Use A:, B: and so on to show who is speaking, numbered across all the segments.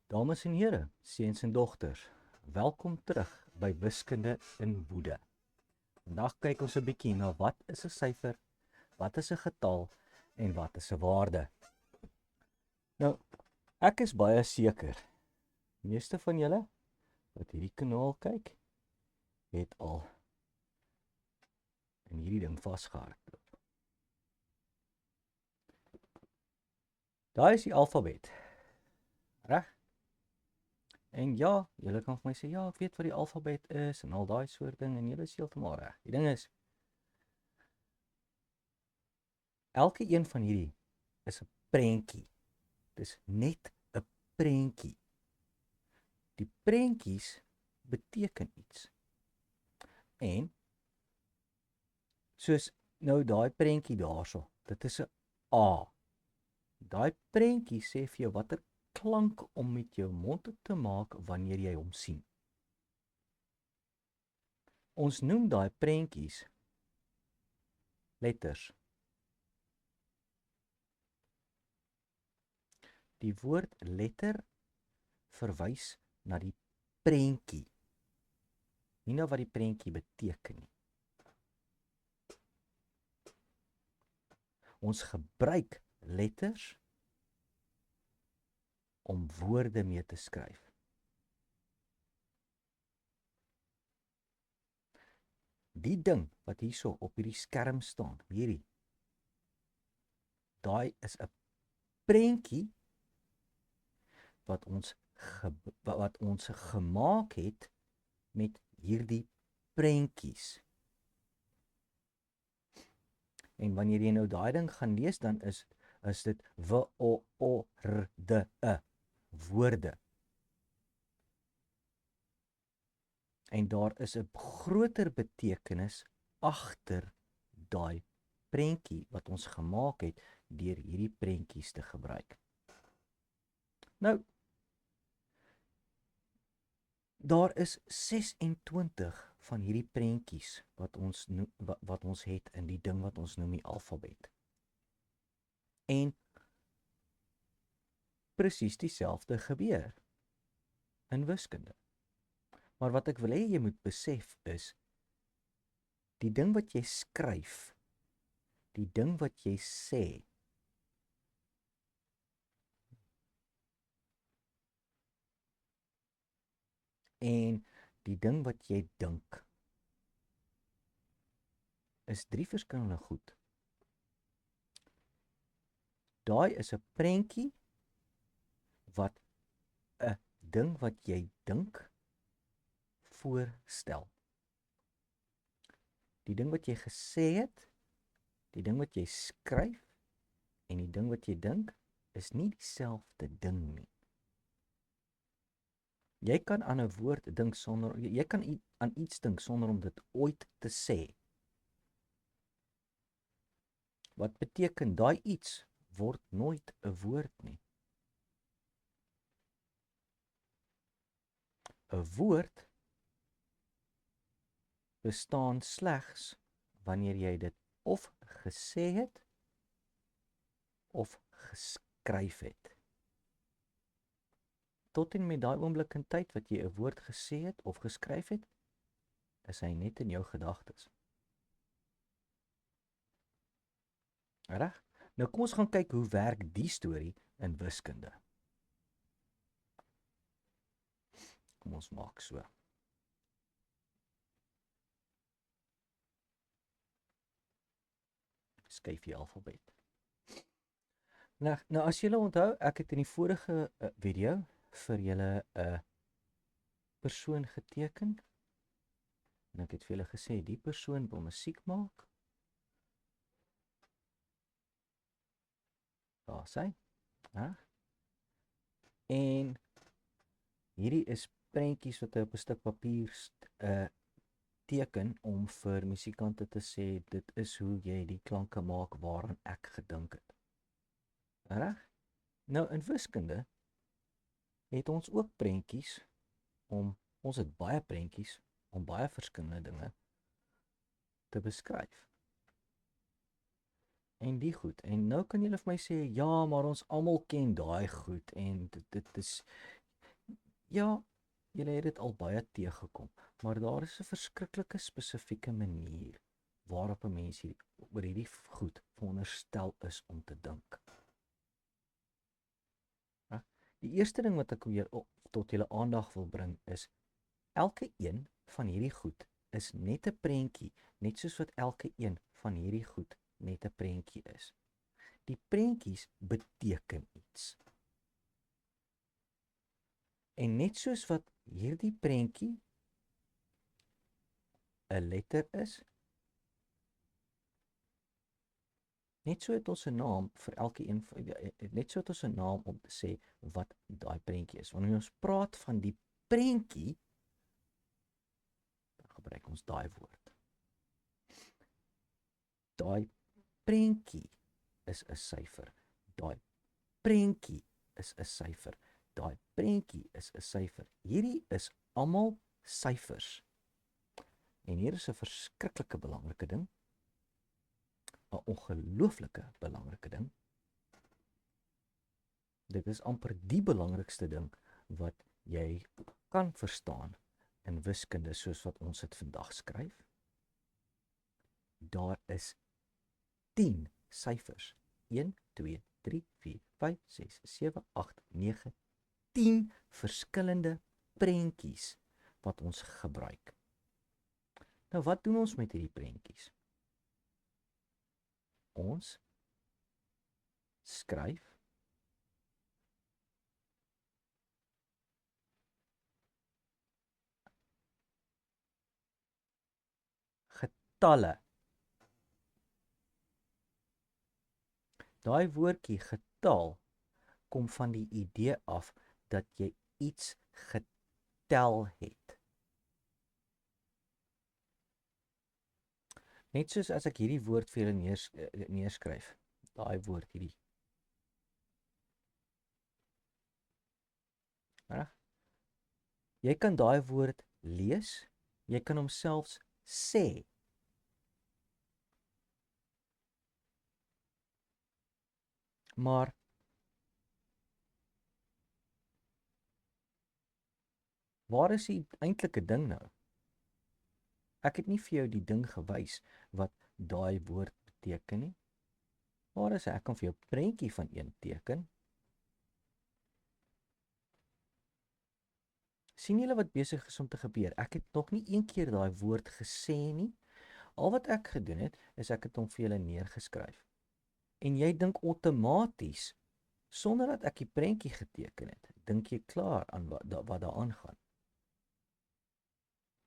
A: Dames en here, seuns en dogters, welkom terug by Wiskunde in Woede. Vandag kyk ons 'n bietjie na wat is 'n syfer, wat is 'n getal en wat is 'n waarde. Nou, ek is baie seker, meeste van julle wat hierdie kanaal kyk, het al in hierdie ding vasgehardloop. Daar is die alfabet. Reg? En ja, julle kan vir my sê, ja, ek weet wat die alfabet is en al daai soort ding en julle is heeltemal reg. Die ding is, elke een van hierdie is 'n prentjie. Dis net 'n prentjie. Die prentjies beteken iets. En soos nou daai prentjie daarso, dit is 'n A. Daai prentjie sê vir jou watter klank om met jou mond te maak wanneer jy hom sien. Ons noem daai prentjies letters. Die woord letter verwys na die prentjie. Nie na wat die prentjie beteken nie. Ons gebruik letters om woorde mee te skryf. Die ding wat hierso op hierdie skerm staan, hierdie, daai is 'n prentjie wat ons gemaak het met hierdie prentjies. En wanneer jy nou daai ding gaan lees, dan is dit woorde, woorde. En daar is 'n groter betekenis agter daai prentjie wat ons gemaak het deur hierdie prentjies te gebruik. Nou, daar is 26 van hierdie prentjies wat ons het in die ding wat ons noem die alfabet. En presies dieselfde gebeur in wiskunde. Maar wat ek wil hê jy moet besef is, die ding wat jy skryf, die ding wat jy sê, en die ding wat jy dink, is 3 verskillende goed. Daai is 'n prentjie wat 'n ding wat jy dink voorstel. Die ding wat jy gesê het, die ding wat jy skryf en die ding wat jy dink is nie dieselfde ding nie. Jy kan aan 'n woord dink sonder jy kan aan iets dink sonder om dit ooit te sê. Wat beteken daai iets word nooit 'n woord nie. 'n Woord bestaan slegs wanneer jy dit of gesê het of geskryf het. Tot en met daai oomblik in tyd wat jy 'n woord gesê het of geskryf het, is hy net in jou gedagtes. Reg? Nou kom ons gaan kyk hoe werk die storie in wiskunde. Kom ons maak so. Skuif die alfabet. Nou as julle onthou, ek het in die vorige video vir julle 'n persoon geteken. En ek het vir julle gesê die persoon wil musiek maak. Daar sê, en hierdie is prentjies wat hy op 'n stuk papier teken om vir musikante te sê dit is hoe jy die klanke maak waaraan ek gedink het. Reg? Nou in wiskunde het ons ook prentjies ons het baie prentjies om baie verskillende dinge te beskryf. En die goed. En nou kan julle vir my sê, ja, maar ons almal ken daai goed en dit is Ja, julle het dit al baie teëgekom, maar daar is 'n verskriklike spesifieke manier waarop 'n mens oor hierdie goed veronderstel is om te dink. Ja? Die eerste ding wat ek weer tot julle aandag wil bring is elke een van hierdie goed is net 'n prentjie, net soos wat elke een van hierdie goed net 'n prentjie is. Die prentjies beteken iets. En net soos wat hierdie prentjie 'n letter is, net so het ons 'n naam vir elke een, net so het ons 'n naam om te sê wat daai prentjie is. Wanneer ons praat van die prentjie, dan gebruik ons daai woord. Daai prentjie is 'n syfer. Daai prentjie is 'n syfer. Daai prentjie is 'n syfer. Hierdie is almal syfers. En hier is 'n verskriklike belangrike ding. 'n Ongelooflike belangrike ding. Dit is amper die belangrikste ding wat jy kan verstaan in wiskunde soos wat ons dit vandag skryf. Daar is 10 syfers. 1, 2, 3, 4, 5, 6, 7, 8, 9, 10 verskillende prentjies wat ons gebruik. Nou wat doen ons met hierdie prentjies? Ons skryf getalle. Daai woordjie getal kom van die idee af dat jy iets getel het. Net soos as ek hierdie woord vir julle neerskryf, daai woord hierdie. Reg? Jy kan daai woord lees, jy kan hom selfs sê. Maar waar is die eintlike ding nou? Ek het nie vir jou die ding gewys wat daai woord beteken nie. Waar is hy? Ek kan vir jou 'n prentjie van een teken. Sien julle wat besig is om te gebeur? Ek het nog nie een keer daai woord gesê nie. Al wat ek gedoen het, is ek het hom vir julle neergeskryf. En jy dink outomaties, sonder dat ek die prentjie geteken het, dink jy klaar aan wat daar aangaan.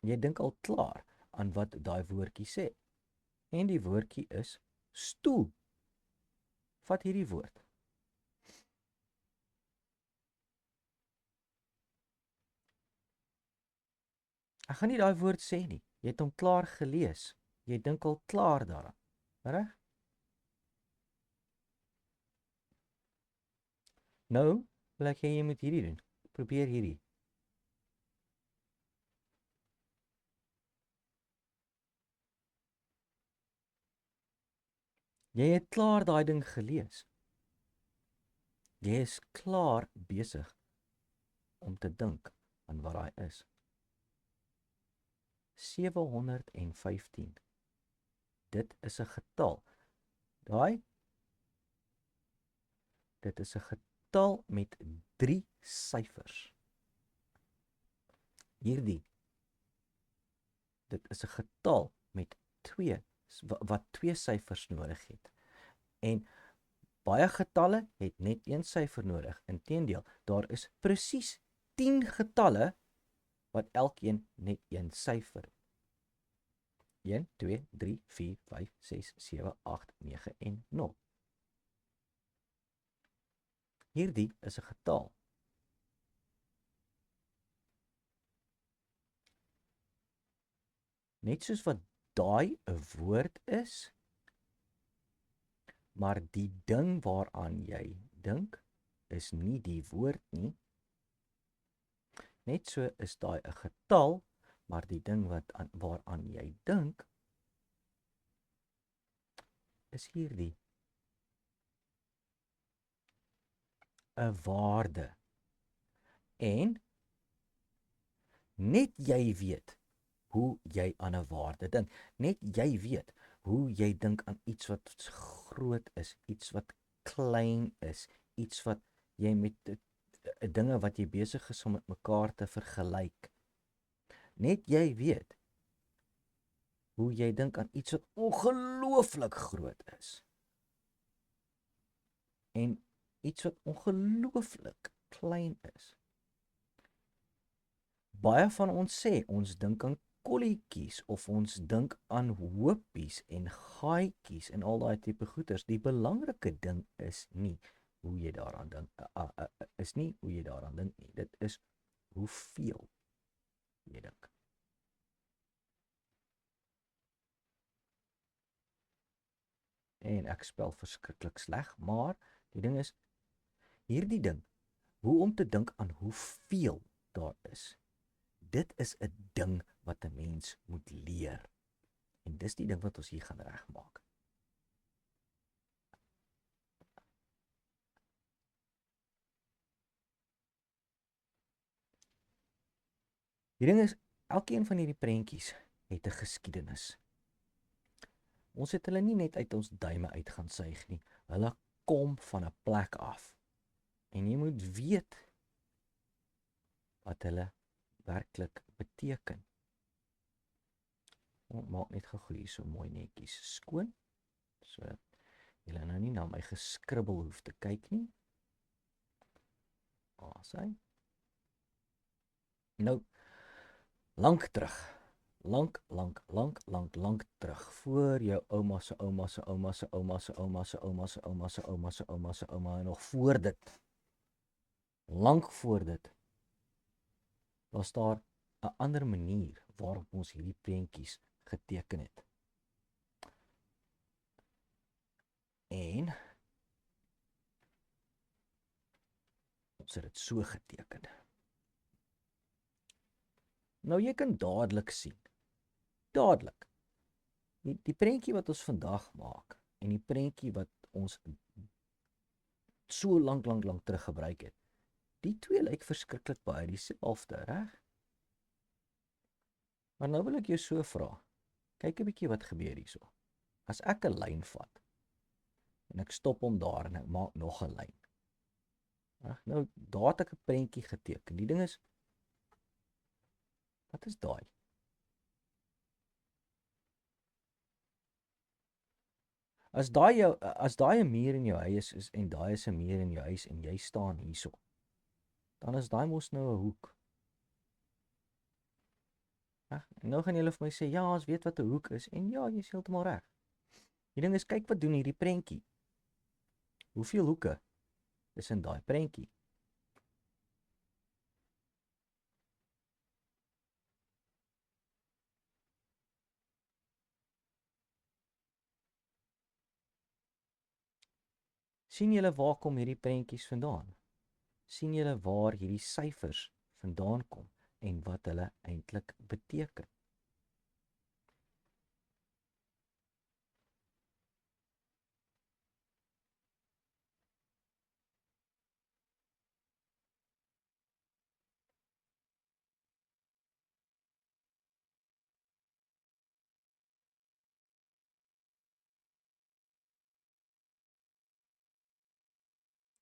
A: Jy dink al klaar aan wat daai woordjie sê. En die woordjie is stoel. Vat hierdie woord. Ek gaan nie daai woord sê nie. Jy het hom klaar gelees. Jy dink al klaar daaraan. Reg? Nou, wil ek hê jy moet hierdie doen. Probeer hierdie. Jy het klaar daai ding gelees. Jy is klaar besig om te dink aan wat daai is. 715. Dit is 'n getal. Dit is 'n getal met 3 syfers. Hierdie. Dit is 'n getal met 2 wat 2 syfers nodig het. En baie getalle het net 1 syfer nodig. Inteendeel, daar is presies 10 getalle wat elkeen net 1 syfer het. 1, 2, 3, 4, 5, 6, 7, 8, 9 en 0. Hierdie is 'n getal. Net soos wat daai 'n woord is, maar die ding waaraan jy dink is nie die woord nie. Net so is daai 'n getal, maar die ding waaraan jy dink is hierdie. 'n waarde. En Net jy weet hoe jy aan 'n waarde dink. Net jy weet hoe jy dink aan iets wat groot is, iets wat klein is, iets wat jy met dinge wat jy besig is om met mekaar te vergelyk. Net jy weet hoe jy dink aan iets wat ongelooflik groot is. En iets wat ongelooflik klein is. Baie van ons sê ons dink aan kolletjies of ons dink aan hoopies en gaatjies en al daai tipe goeders. Die belangrike ding is nie hoe jy daaraan dink nie. Dit is hoeveel jy dink. En ek spel verskriklik sleg, maar die ding is hierdie ding, hoe om te dink aan hoeveel daar is. Dit is 'n ding wat 'n mens moet leer. En dis die ding wat ons hier gaan regmaak. Die ding is, elkeen van hierdie prentjies het 'n geskiedenis. Ons het hulle nie net uit ons duime uit gaan suig nie. Hulle kom van 'n plek af. En jy moet weet wat hulle werklik beteken. Maak net gou hier so mooi netjies skoon, sodat julle nou nie na my geskribbel hoef te kyk nie. Sy. Nou, lank terug. Lank terug. Voor jou ouma se ouma se ouma se ouma se ouma se ouma se ouma se ouma se ouma se ouma en nog voor dit. Lank voor dit. Was daar 'n ander manier waarop ons hierdie prentjies geteken het. En ons het dit so geteken. Nou jy kan dadelik sien. Dadelik. Die prentjie wat ons vandag maak en die prentjie wat ons so lank terug gebruik het. Die twee lyk verskriklik baie dieselfde, reg? Maar nou wil ek jou so vra. Kyk 'n bietjie wat gebeur hierso. As ek 'n lyn vat en ek stop hom daar en ek maak nog 'n lyn. Nou, daar het ek 'n prentjie geteken. Die ding is, wat is daai? As daai 'n muur in jou huis is en daai is 'n muur in jou huis en jy staan hierso, dan is daai mos nou 'n hoek. En nou gaan julle vir my sê, ja, ons weet wat 'n hoek is en ja, jy is heeltemal reg. Die ding is, kyk wat doen hierdie prentjie. Hoeveel hoeke is in daai prentjie? Sien julle waar kom hierdie prentjies vandaan? Sien julle waar hierdie syfers vandaan kom en wat hulle eintlik beteken?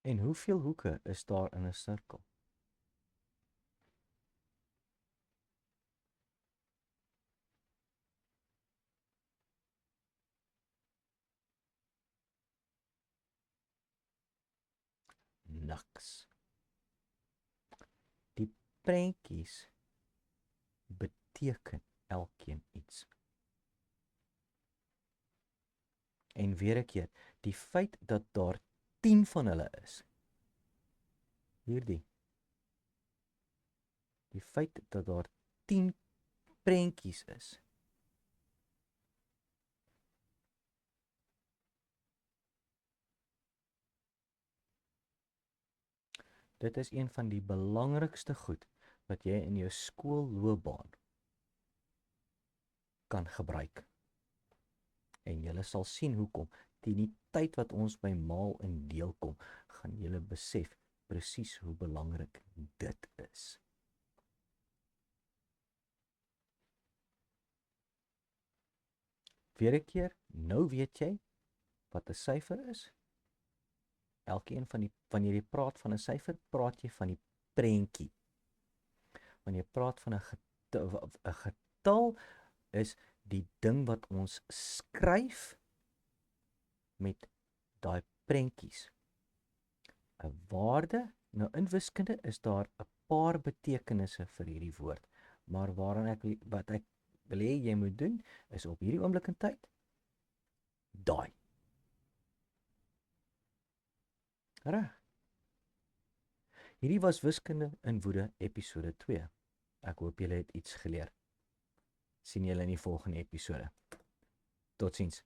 A: En hoeveel hoeke is daar in 'n sirkel? Niks. Die prentjies beteken elkeen iets. En weer 'n keer, die feit dat daar 10 van hulle is. Die feit dat daar 10 prentjies is. Dit is een van die belangrikste goed wat jy in jou skoolloopbaan kan gebruik. En julle sal sien hoekom. Teen die tyd wat ons by maal en deel kom, gaan julle besef presies hoe belangrik dit is. Weer 'n keer, nou weet jy wat 'n syfer is. Elkeen wanneer jy praat van 'n syfer, praat jy van die prentjie. Wanneer jy praat van 'n getal is die ding wat ons skryf met daai prentjies. 'n Waarde, nou in wiskunde is daar 'n paar betekenisse vir hierdie woord, maar wat ek wil hê jy moet doen is op hierdie oomblik in tyd daai. Reg. Hierdie was Wiskunde in Woede episode 2. Ek hoop julle het iets geleer. Sien julle in die volgende episode. Totsiens.